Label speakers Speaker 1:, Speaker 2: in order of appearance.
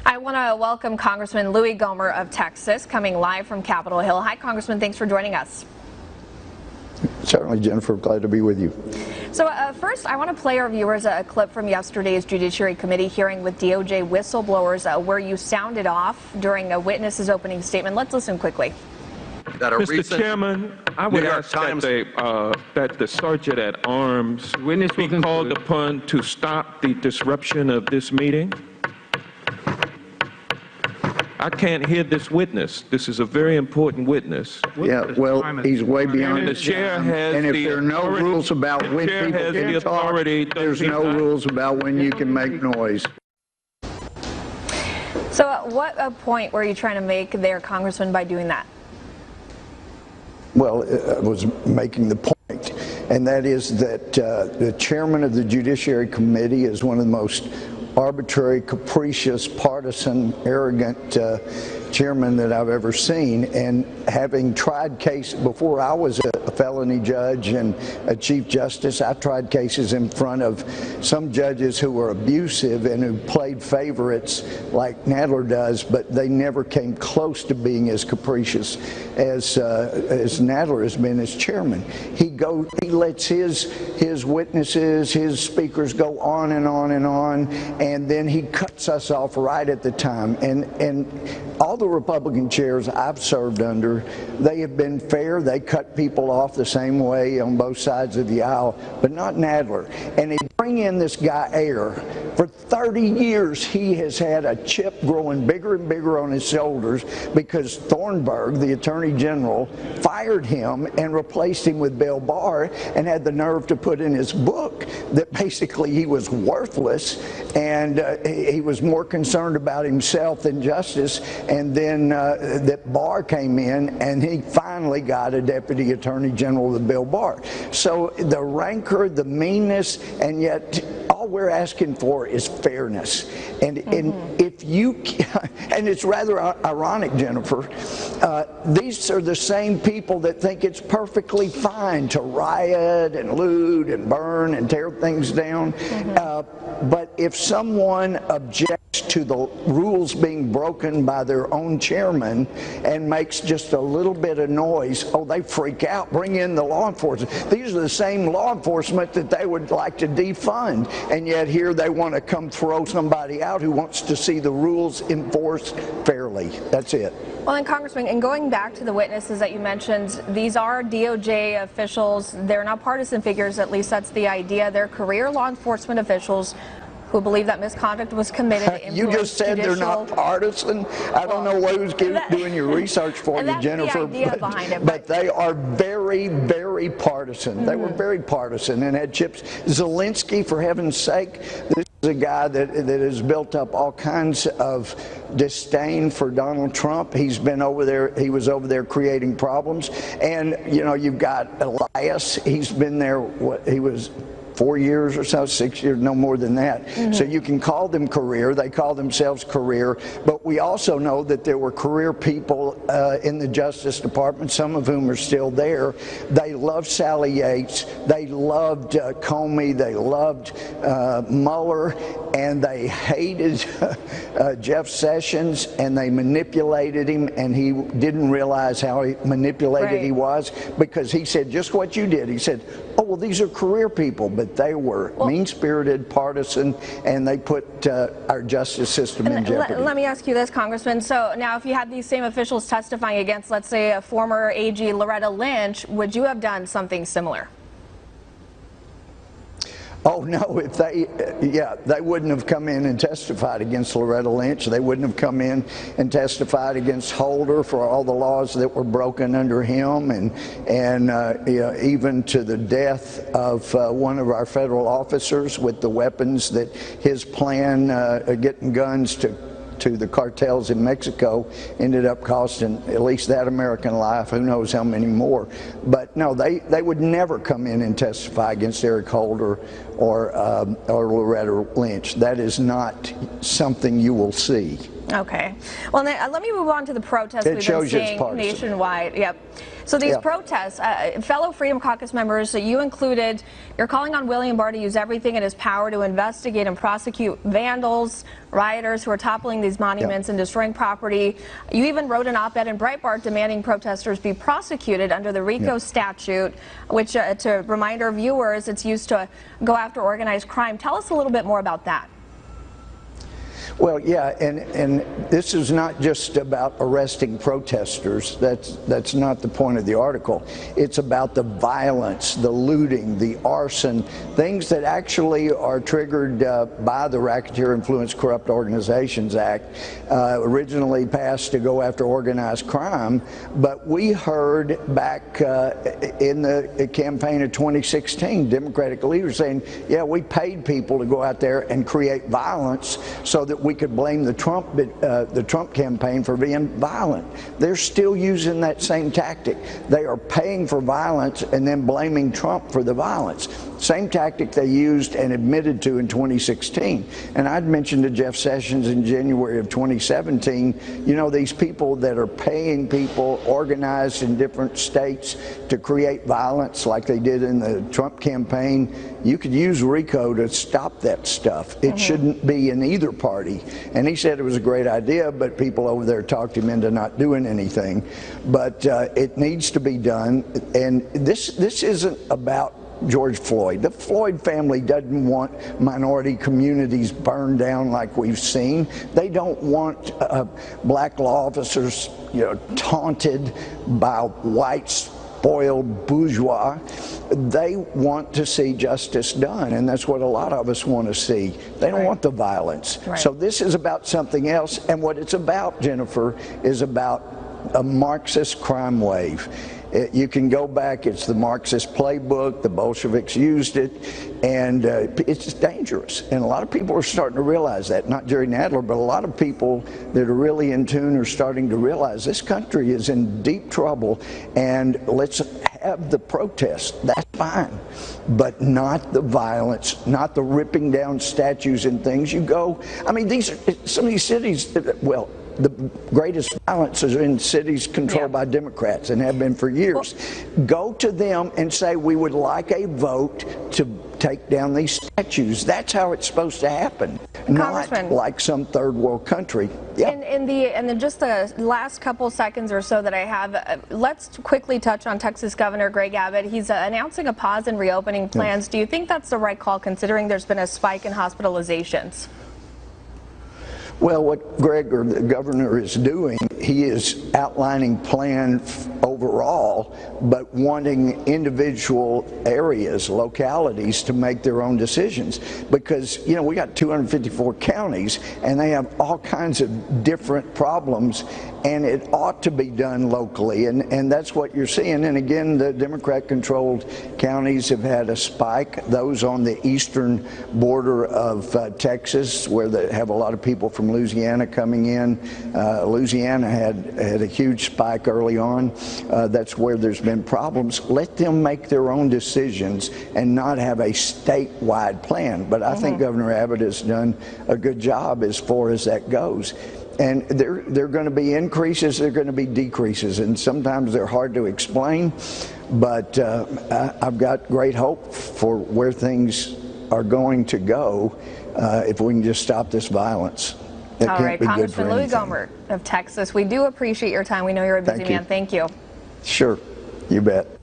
Speaker 1: I want to welcome Congressman Louie Gohmert of Texas, coming live from Capitol Hill. Hi, Congressman. Thanks for joining us.
Speaker 2: Certainly, Jennifer. Glad to be with you.
Speaker 1: So first, I want to play our viewers a clip from yesterday's Judiciary Committee hearing with DOJ whistleblowers where you sounded off during a witness's opening statement. Let's listen quickly.
Speaker 3: Mr. Chairman, I would ask that the Sergeant at Arms be called upon to stop the disruption of this meeting. I can't hear this witness. This is a very important witness.
Speaker 2: Yeah, well, he's way beyond
Speaker 3: the chair has
Speaker 2: and if
Speaker 3: the
Speaker 2: there are no rules about when people can talk, there's no rules about when you can make noise.
Speaker 1: So at what point were you trying to make there, Congressman, by doing that?
Speaker 2: Well, I was making the point, and that is that the chairman of the Judiciary Committee is one of the most arbitrary, capricious, partisan, arrogant chairman that I've ever seen. And having tried cases before I was a felony judge and a chief justice, I tried cases in front of some judges who were abusive and who played favorites like Nadler does, but they never came close to being as capricious as Nadler has been as chairman. He lets his witnesses, his speakers go on and on and on, and then he cuts us off right at the time. And all the Republican chairs I've served under, they have been fair. They cut people off the same way on both sides of the aisle, but not Nadler. And they bring in this guy Ayer. For 30 years, he has had a chip growing bigger and bigger on his shoulders because Thornburg, the Attorney General, fired him and replaced him with Bill Barr, and had the nerve to put in his book that basically he was worthless and he was more concerned about himself than justice. And then that Barr came in and he finally got a Deputy Attorney General with Bill Barr. So the rancor, the meanness, and yet all we're asking for is fairness. And if you, and it's rather ironic, Jennifer, these are the same people that think it's perfectly fine to riot and loot and burn and tear things down. But if someone objects to the rules being broken by their own chairman and makes just a little bit of noise, oh, they freak out, bring in the law enforcement. These are the same law enforcement that they would like to defund, and yet here they want to come throw somebody out who wants to see the rules enforced fairly. That's it.
Speaker 1: Well, and Congressman, and going back to the witnesses that you mentioned, these are DOJ officials. They're not partisan figures, at least that's the idea. They're career law enforcement officials who believe that misconduct was committed.
Speaker 2: You just said they're not partisan. I don't know who's doing your research for you, Jennifer, but they are very, very partisan. They were very partisan and had chips. Zelensky, for heaven's sake, this is a guy that has built up all kinds of disdain for Donald Trump. He's been over there. He was over there creating problems. And, you know, you've got Elias. He's been there, he was 4 years or so, 6 years, no more than that. So you can call them career. They call themselves career. But we also know that there were career people in the Justice Department, some of whom are still there. They loved Sally Yates. They loved Comey. They loved Mueller. And they hated Jeff Sessions, and they manipulated him, and he didn't realize how manipulated he was, because he said just what you did. He said, oh, well, these are career people, but they were mean-spirited, partisan, and they put our justice system in jeopardy.
Speaker 1: Let me ask you this, Congressman. So now if you had these same officials testifying against, let's say, a former AG Loretta Lynch, would you have done something similar?
Speaker 2: Oh, no, if they wouldn't have come in and testified against Loretta Lynch. They wouldn't have come in and testified against Holder for all the laws that were broken under him, and you know, even to the death of one of our federal officers with the weapons that his plan getting guns to the cartels in Mexico ended up costing at least that American life, who knows how many more. But no, they would never come in and testify against Eric Holder or Loretta Lynch. That is not something you will see.
Speaker 1: Okay. Well, let me move on to the protests we've been seeing nationwide. Yep. So these protests, fellow Freedom Caucus members, you included, you're calling on William Barr to use everything in his power to investigate and prosecute vandals, rioters who are toppling these monuments and destroying property. You even wrote an op-ed in Breitbart demanding protesters be prosecuted under the RICO statute, which, to remind our viewers, it's used to go after organized crime. Tell us a little bit more about that.
Speaker 2: Well, yeah, and this is not just about arresting protesters. That's not the point of the article. It's about the violence, the looting, the arson, things that actually are triggered by the Racketeer Influence Corrupt Organizations Act, originally passed to go after organized crime. But we heard back in the campaign of 2016, Democratic leaders saying, yeah, we paid people to go out there and create violence so that we could blame the Trump campaign for being violent. They're still using that same tactic. They are paying for violence and then blaming Trump for the violence. Same tactic they used and admitted to in 2016. And I'd mentioned to Jeff Sessions in January of 2017, you know, these people that are paying people organized in different states to create violence like they did in the Trump campaign, you could use RICO to stop that stuff. It shouldn't be in either party. And he said it was a great idea, but people over there talked him into not doing anything. But it needs to be done. And this isn't about George Floyd. The Floyd family doesn't want minority communities burned down like we've seen. They don't want black law officers, you know, taunted by white spoiled bourgeois. They want to see justice done, and that's what a lot of us want to see. They don't want the violence. So this is about something else, and what it's about, Jennifer, is about a Marxist crime wave. You can go back, it's the Marxist playbook, the Bolsheviks used it, and it's dangerous. And a lot of people are starting to realize that, not Jerry Nadler, but a lot of people that are really in tune are starting to realize this country is in deep trouble, and let's have the protest, that's fine, but not the violence, not the ripping down statues and things. You go, I mean, these are, some of these cities, well, the greatest violence is in cities controlled by Democrats and have been for years. Go to them and say, we would like a vote to take down these statues. That's how it's supposed to happen, not like some third world country.
Speaker 1: In just the last couple seconds or so that I have, let's quickly touch on Texas Governor Greg Abbott. He's announcing a pause in reopening plans. Do you think that's the right call, considering there's been a spike in hospitalizations?
Speaker 2: Well, what Greg, or the governor, is doing, he is outlining plan overall, but wanting individual areas, localities, to make their own decisions. Because, you know, we got 254 counties, and they have all kinds of different problems, and it ought to be done locally, and that's what you're seeing. And again, the Democrat-controlled counties have had a spike. Those on the eastern border of Texas, where they have a lot of people from Louisiana coming in. Louisiana had a huge spike early on. That's where there's been problems. Let them make their own decisions and not have a statewide plan. But I think Governor Abbott has done a good job as far as that goes. And there are going to be increases, there are going to be decreases, and sometimes they're hard to explain, but I've got great hope for where things are going to go if we can just stop this violence.
Speaker 1: All right, Congressman Louie Gohmert of Texas, we do appreciate your time. We know you're a busy man. Thank you.
Speaker 2: Sure, you bet.